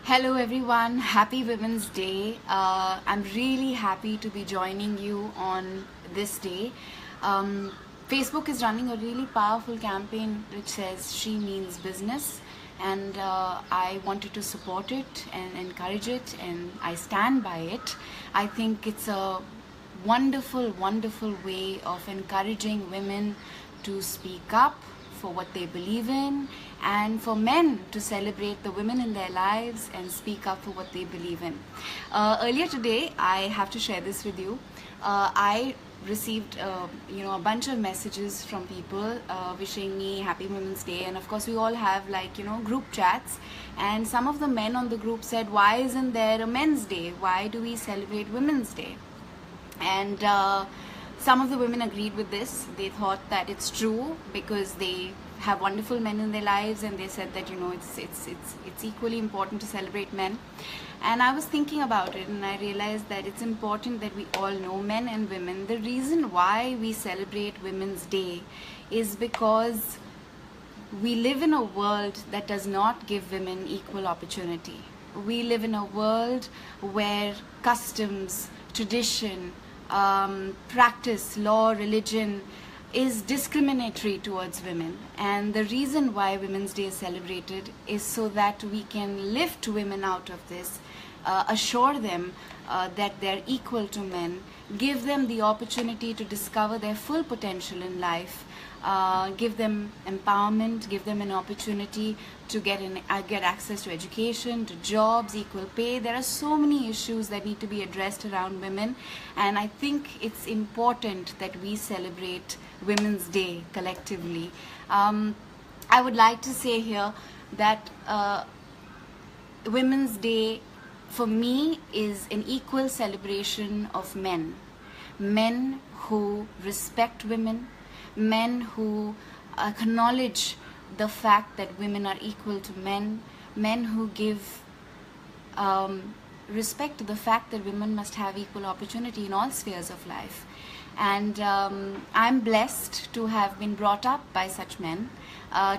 Hello everyone, happy Women's Day. I'm really happy to be joining you on this day. Facebook is running a really powerful campaign which says she means business, and I wanted to support it and encourage it, and I stand by it. I think it's a wonderful way of encouraging women to speak up for what they believe in, and for men to celebrate the women in their lives and speak up for what they believe in. Earlier today, I have to share this with you. I received a bunch of messages from people wishing me happy Women's Day, and of course we all have group chats, and some of the men on the group said, why isn't there a Men's Day? Why do we celebrate Women's Day? And some of the women agreed with this. They thought that it's true because they have wonderful men in their lives, and they said that it's equally important to celebrate men. And I was thinking about it, and I realized that it's important that we all know, men and women, the reason why we celebrate Women's Day is because we live in a world that does not give women equal opportunity. We live in a world where customs, tradition, practice, law, religion is discriminatory towards women, and the reason why Women's Day is celebrated is so that we can lift women out of this, assure them that they're equal to men, give them the opportunity to discover their full potential in life, give them empowerment, give them an opportunity to get access to education, to jobs, equal pay. There are so many issues that need to be addressed around women, and I think it's important that we celebrate Women's Day collectively. I would like to say here that Women's Day for me is an equal celebration of men. Men who respect women, men who acknowledge the fact that women are equal to men, men who give respect to the fact that women must have equal opportunity in all spheres of life. And I'm blessed to have been brought up by such men,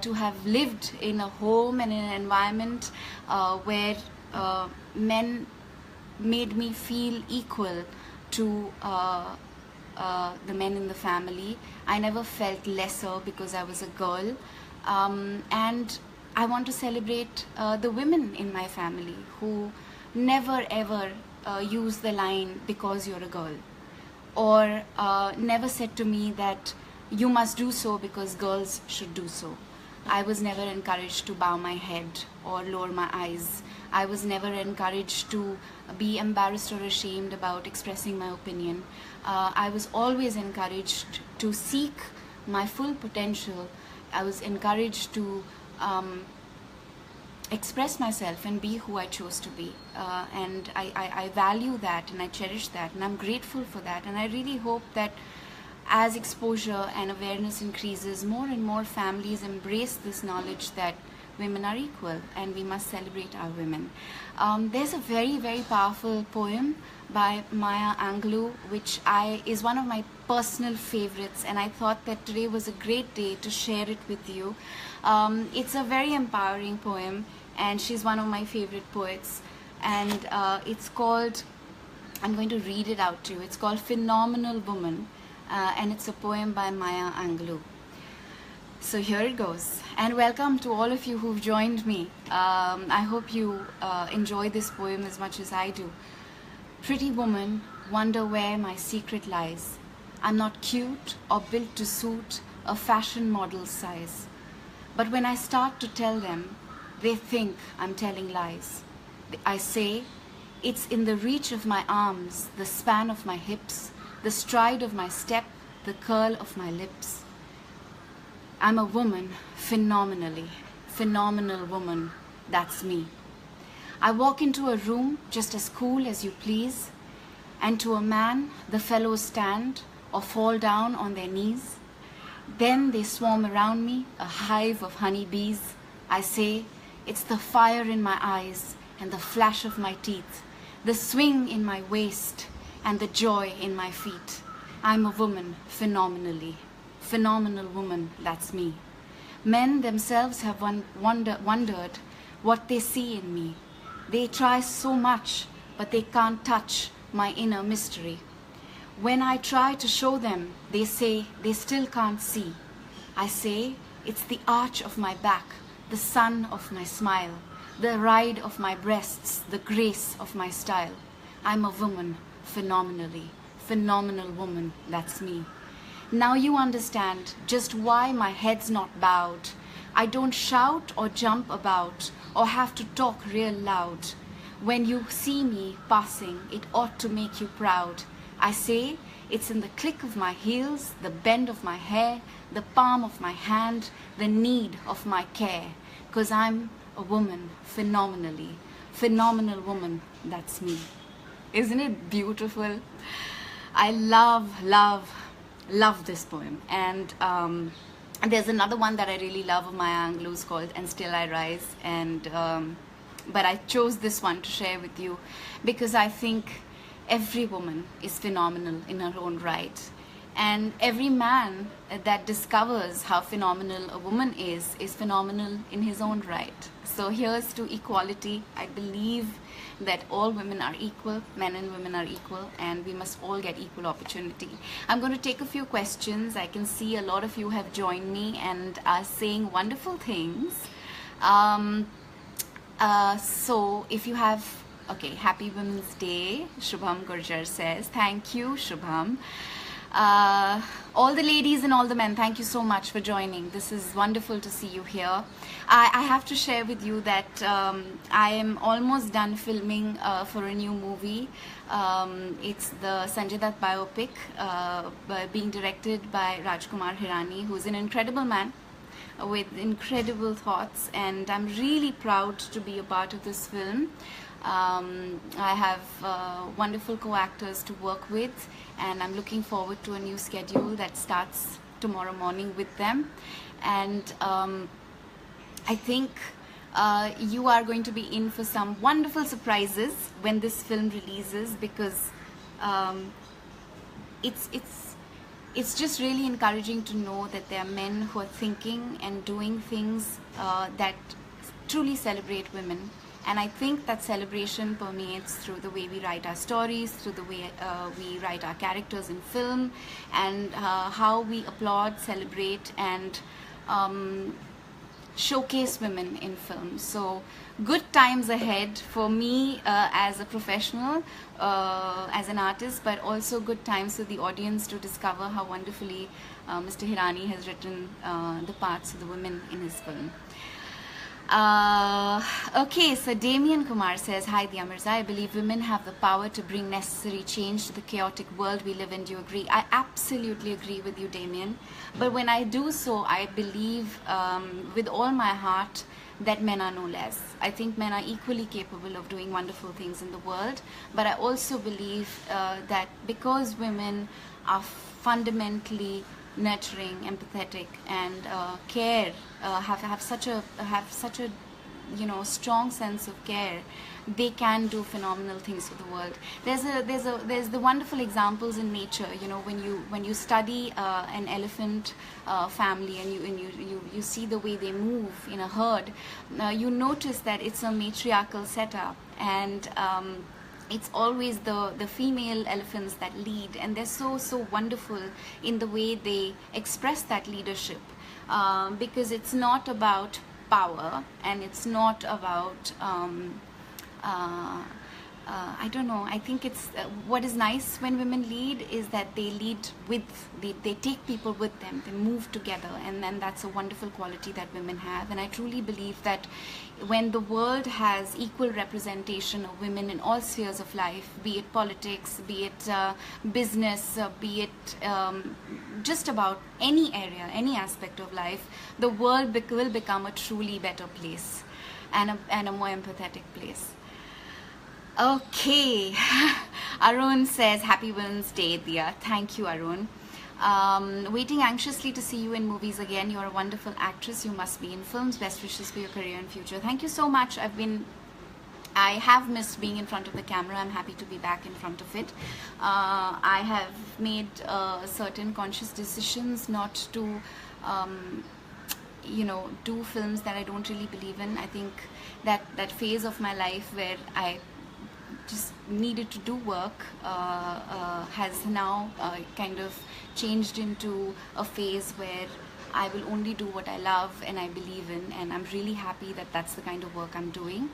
to have lived in a home and in an environment where men made me feel equal to the men in the family. I never felt lesser because I was a girl, and I want to celebrate the women in my family who never ever use the line because you're a girl, or never said to me that you must do so because girls should do so. I was never encouraged to bow my head or lower my eyes. I was never encouraged to be embarrassed or ashamed about expressing my opinion. I was always encouraged to seek my full potential. I was encouraged to express myself and be who I chose to be. And I value that, and I cherish that, and I'm grateful for that. And I really hope that as exposure and awareness increases, more and more families embrace this knowledge that women are equal and we must celebrate our women. There's a very powerful poem by Maya Angelou which is one of my personal favorites, and I thought that today was a great day to share it with you. It's a very empowering poem, and she's one of my favorite poets, and it's called, I'm going to read it out to you. It's called Phenomenal Woman, and it's a poem by Maya Angelou. So here it goes, and welcome to all of you who've joined me. I hope you enjoy this poem as much as I do. Pretty woman, wonder where my secret lies. I'm not cute or built to suit a fashion model's size. But when I start to tell them, they think I'm telling lies. I say, it's in the reach of my arms, the span of my hips, the stride of my step, the curl of my lips. I'm a woman, phenomenally, phenomenal woman, that's me. I walk into a room just as cool as you please, and to a man, the fellows stand or fall down on their knees. Then they swarm around me, a hive of honeybees. I say, it's the fire in my eyes and the flash of my teeth, the swing in my waist and the joy in my feet. I'm a woman, phenomenally. Phenomenal woman, that's me. Men themselves have wondered what they see in me. They try so much, but they can't touch my inner mystery. When I try to show them, they say they still can't see. I say it's the arch of my back, the sun of my smile, the ride of my breasts, the grace of my style. I'm a woman, phenomenally, phenomenal woman, that's me. Now you understand just why my head's not bowed. I don't shout or jump about or have to talk real loud. When you see me passing, it ought to make you proud. I say it's in the click of my heels, the bend of my hair, the palm of my hand, the need of my care. 'Cause I'm a woman, phenomenally, phenomenal woman, that's me. Isn't it beautiful? I love this poem. And there's another one that I really love of Maya Angelou's called And Still I Rise. And but I chose this one to share with you because I think every woman is phenomenal in her own right. And every man that discovers how phenomenal a woman is phenomenal in his own right. So here's to equality. I believe that all women are equal, men and women are equal, and we must all get equal opportunity. I'm going to take a few questions. I can see a lot of you have joined me and are saying wonderful things. So if you have, okay, Happy Women's Day, Shubham Gurjar says. Thank you, Shubham. All the ladies and all the men, thank you so much for joining. This is wonderful to see you here. I have to share with you that I am almost done filming for a new movie. It's the Sanjay Dutt biopic being directed by Rajkumar Hirani, who's an incredible man with incredible thoughts, and I'm really proud to be a part of this film. I have wonderful co-actors to work with, and I'm looking forward to a new schedule that starts tomorrow morning with them. And I think you are going to be in for some wonderful surprises when this film releases, because it's just really encouraging to know that there are men who are thinking and doing things that truly celebrate women. And I think that celebration permeates through the way we write our stories, through the way we write our characters in film, and how we applaud, celebrate, and showcase women in film. So good times ahead for me as a professional, as an artist, but also good times for the audience to discover how wonderfully Mr. Hirani has written the parts of the women in his film. Okay, so Damien Kumar says, hi Diya Mirza, I believe women have the power to bring necessary change to the chaotic world we live in. Do you agree? I absolutely agree with you, Damien. But when I do so, I believe with all my heart that men are no less. I think men are equally capable of doing wonderful things in the world. But I also believe that because women are fundamentally nurturing, empathetic, and care, have such a strong sense of care, they can do phenomenal things for the world. There's the wonderful examples in nature. You know, when you study an elephant family and you see the way they move in a herd, you notice that it's a matriarchal setup, and it's always the female elephants that lead, and they're so wonderful in the way they express that leadership, because it's not about power, and it's not about I don't know, I think it's what is nice when women lead is that they lead with, they take people with them, they move together, and then that's a wonderful quality that women have. And I truly believe that when the world has equal representation of women in all spheres of life, be it politics, be it business, be it just about any area, any aspect of life, the world will become a truly better place, and a more empathetic place. Okay, Arun says, Happy Women's Day, Diya. Thank you, Arun. Waiting anxiously to see you in movies again. You're a wonderful actress. You must be in films. Best wishes for your career and future. Thank you so much. I have missed being in front of the camera. I'm happy to be back in front of it. I have made certain conscious decisions not to do films that I don't really believe in. I think that phase of my life where I just needed to do work has now kind of changed into a phase where I will only do what I love and I believe in, and I'm really happy that that's the kind of work I'm doing,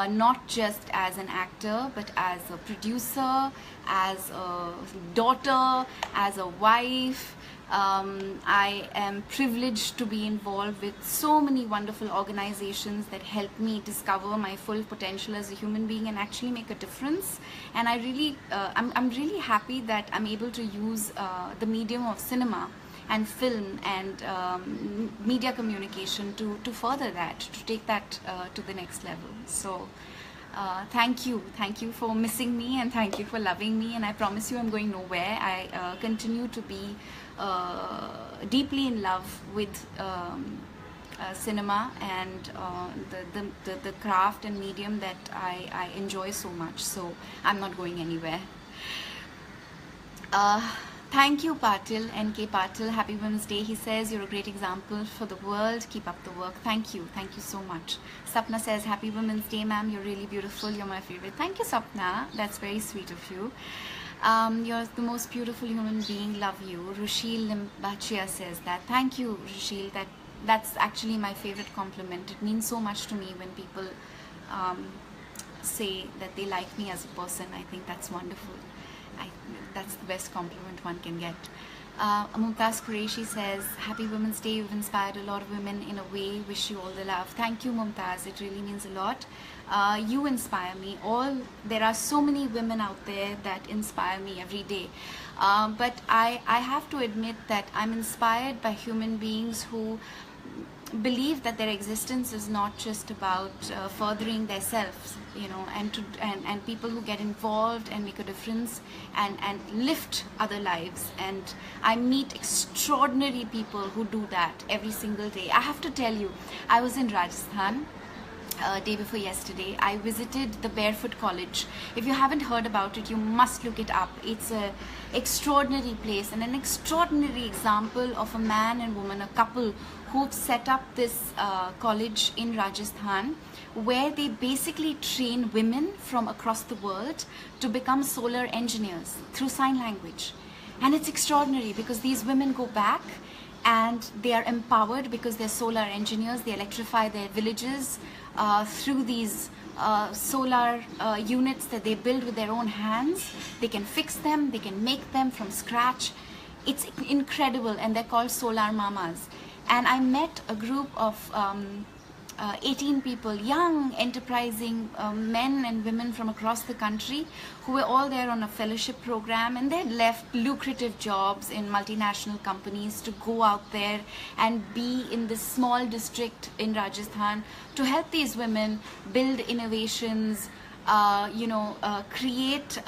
not just as an actor but as a producer, as a daughter, as a wife. I am privileged to be involved with so many wonderful organizations that help me discover my full potential as a human being and actually make a difference. And I'm really happy that I'm able to use the medium of cinema and film and media communication to further that, to take that to the next level. So thank you for missing me, and thank you for loving me, and I promise you I'm going nowhere. I continue to be deeply in love with cinema and the craft and medium that I enjoy so much, so I'm not going anywhere. Thank you, Patil, NK Patil. Happy Women's Day. He says, you're a great example for the world. Keep up the work. Thank you so much. Sapna says, Happy Women's Day, ma'am. You're really beautiful. You're my favorite. Thank you, Sapna. That's very sweet of you. You're the most beautiful human being. Love you. Rushil Limbachia says that. Thank you, Rushil. That's actually my favorite compliment. It means so much to me when people say that they like me as a person. I think that's wonderful. That's the best compliment one can get. Mumtaz Qureshi says, Happy Women's Day. You've inspired a lot of women in a way. Wish you all the love. Thank you, Mumtaz. It really means a lot. You inspire me. There are so many women out there that inspire me every day. But I have to admit that I'm inspired by human beings who believe that their existence is not just about furthering themselves, and people who get involved and make a difference and lift other lives. And I meet extraordinary people who do that every single day. I have to tell you, I was in Rajasthan day before yesterday. I visited the Barefoot College. If you haven't heard about it, you must look it up. It's an extraordinary place and an extraordinary example of a man and woman, a couple who've set up this college in Rajasthan, where they basically train women from across the world to become solar engineers through sign language. And it's extraordinary because these women go back and they are empowered because they're solar engineers. They electrify their villages through these solar units that they build with their own hands. They can fix them, they can make them from scratch. It's incredible, and they're called solar mamas. And I met a group of 18 people, young, enterprising men and women from across the country, who were all there on a fellowship program, and they had left lucrative jobs in multinational companies to go out there and be in this small district in Rajasthan to help these women build innovations, create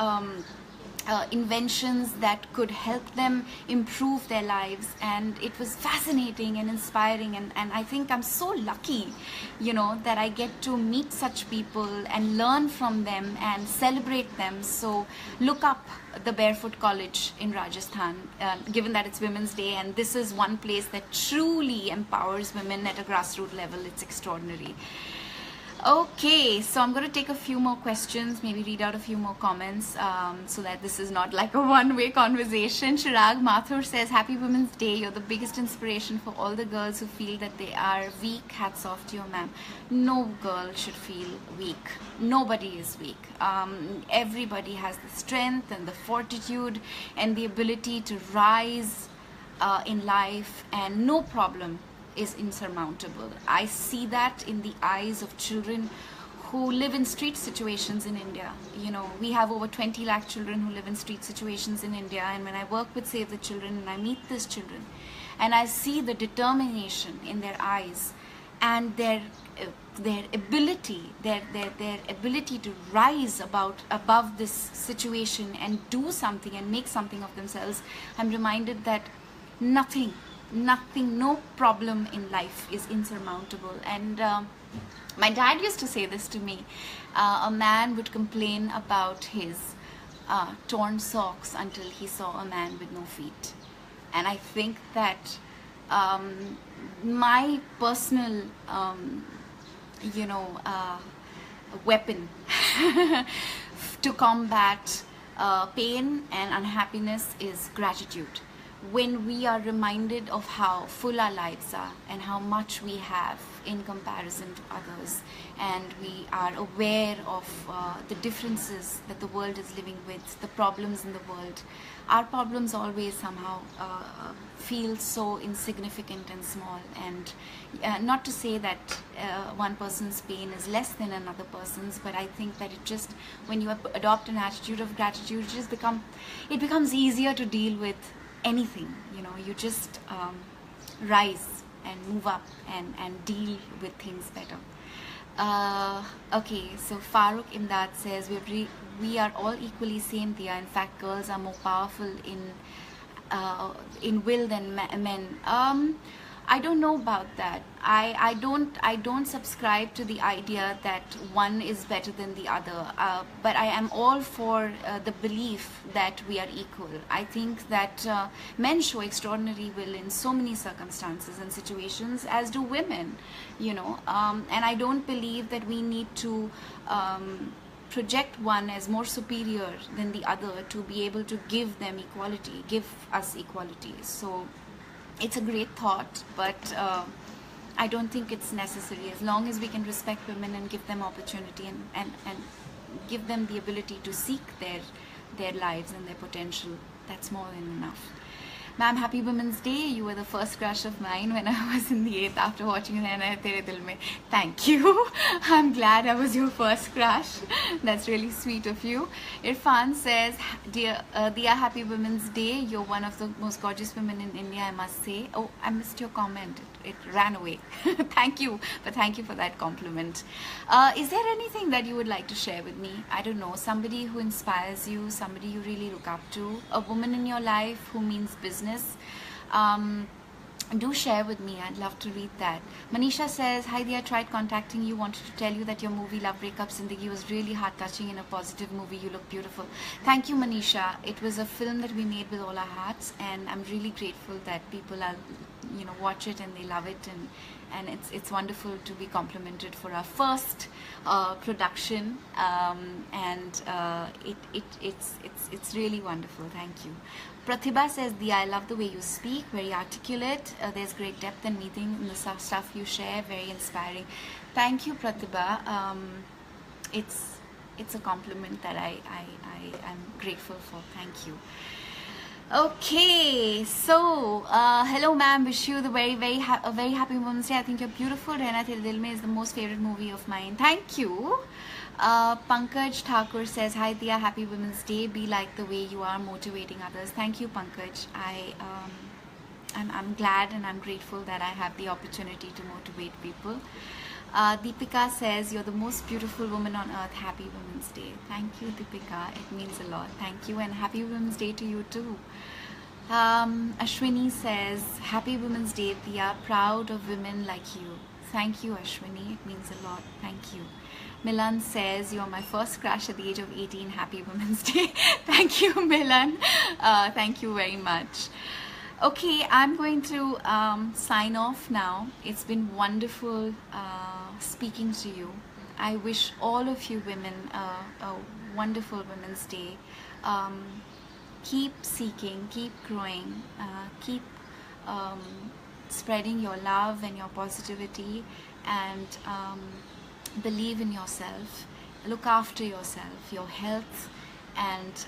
inventions that could help them improve their lives. And it was fascinating and inspiring, and I think I'm so lucky, that I get to meet such people and learn from them and celebrate them. So look up the Barefoot College in Rajasthan, given that it's Women's Day, and this is one place that truly empowers women at a grassroots level. It's extraordinary. Okay, so I'm going to take a few more questions, maybe read out a few more comments, so that this is not like a one-way conversation. Chirag Mathur says, Happy Women's Day. You're the biggest inspiration for all the girls who feel that they are weak. Hats off to you, ma'am. No girl should feel weak. Nobody is weak. Everybody has the strength and the fortitude and the ability to rise in life, and no problem is insurmountable. I see that in the eyes of children who live in street situations in India. We have over 20 lakh children who live in street situations in India, and when I work with Save the Children and I meet these children and I see the determination in their eyes and their ability to rise above this situation and do something and make something of themselves, I'm reminded that nothing, no problem in life is insurmountable. And my dad used to say this to me. A man would complain about his torn socks until he saw a man with no feet. And I think that my personal weapon to combat pain and unhappiness is gratitude. When we are reminded of how full our lives are and how much we have in comparison to others, and we are aware of the differences that the world is living with, the problems in the world, our problems always somehow feel so insignificant and small. And not to say that one person's pain is less than another person's, but I think that it just, when you adopt an attitude of gratitude, it becomes easier to deal with anything. You just rise and move up and deal with things better. Okay, so Farooq Imdad says we are all equally same, Diya. In fact, girls are more powerful in will than men. I don't know about that. I don't subscribe to the idea that one is better than the other. But I am all for the belief that we are equal. I think that men show extraordinary will in so many circumstances and situations, as do women. And I don't believe that we need to project one as more superior than the other to be able to give us equality. So it's a great thought, but I don't think it's necessary. As long as we can respect women and give them opportunity and give them the ability to seek their lives and their potential, that's more than enough. Ma'am, happy Women's Day. You were the first crush of mine when I was in the 8th after watching Rehna Hai Tere Dil Mein. Thank you. I'm glad I was your first crush. That's really sweet of you. Irfan says, Dear happy Women's Day. You're one of the most gorgeous women in India, I must say. Oh, I missed your comment. It ran away. Thank you. But thank you for that compliment. Is there anything that you would like to share with me? I don't know. Somebody who inspires you, somebody you really look up to, a woman in your life who means business. Do share with me. I'd love to read that. Manisha says, hi Diya, tried contacting you, wanted to tell you that your movie Love Breakup Zindagi was really heart touching and a positive movie. You look beautiful. Thank you, Manisha. It was a film that we made with all our hearts, and I'm really grateful that people are watch it and they love it, and it's wonderful to be complimented for our first production, and it's really wonderful. Thank you. Pratibha says, Diya, I love the way you speak, very articulate. There's great depth and meaning in the stuff you share, very inspiring. Thank you, Pratibha. It's a compliment that I'm grateful for. Thank you. Okay, so hello ma'am, wish you the very happy Women's Day. I think you're beautiful. Rehna Hai Tere Dil Mein is the most favorite movie of mine. Thank you. Pankaj Thakur says, hi Diya, happy Women's Day. Be like the way you are, motivating others. Thank you, Pankaj. I'm glad and I'm grateful that I have the opportunity to motivate people. Deepika says, you're the most beautiful woman on earth. Happy Women's Day. Thank you, Deepika. It means a lot. Thank you, and happy Women's Day to you too. Ashwini says, happy Women's Day, Diya. Proud of women like you. Thank you, Ashwini. It means a lot. Thank you. Milan says, you're my first crush at the age of 18. Happy Women's Day. Thank you, Milan. Thank you very much. Okay, I'm going to sign off now. It's been wonderful speaking to you. I wish all of you women a wonderful Women's Day. Keep seeking, keep growing, keep spreading your love and your positivity, and believe in yourself. Look after yourself, your health, and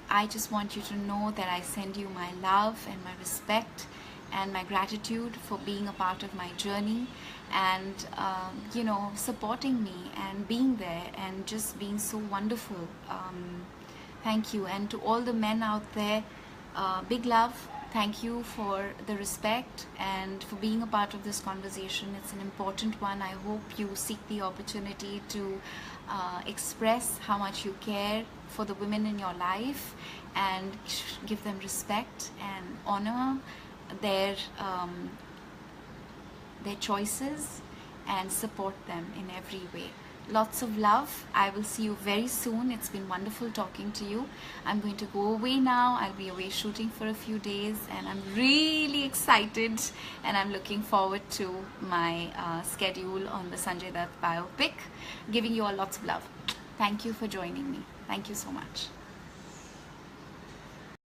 I just want you to know that I send you my love and my respect and my gratitude for being a part of my journey, and supporting me and being there and just being so wonderful. Thank you. And to all the men out there, big love. Thank you for the respect and for being a part of this conversation. It's an important one. I hope you seek the opportunity to express how much you care for the women in your life, and give them respect and honor their choices, and support them in every way. lots of love. I will see you very soon. It's been wonderful talking to you. I'm going to go away now. I'll be away shooting for a few days, and I'm really excited, and I'm looking forward to my schedule on the Sanjay Dutt biopic. Giving you all lots of love. Thank you for joining me. Thank you so much.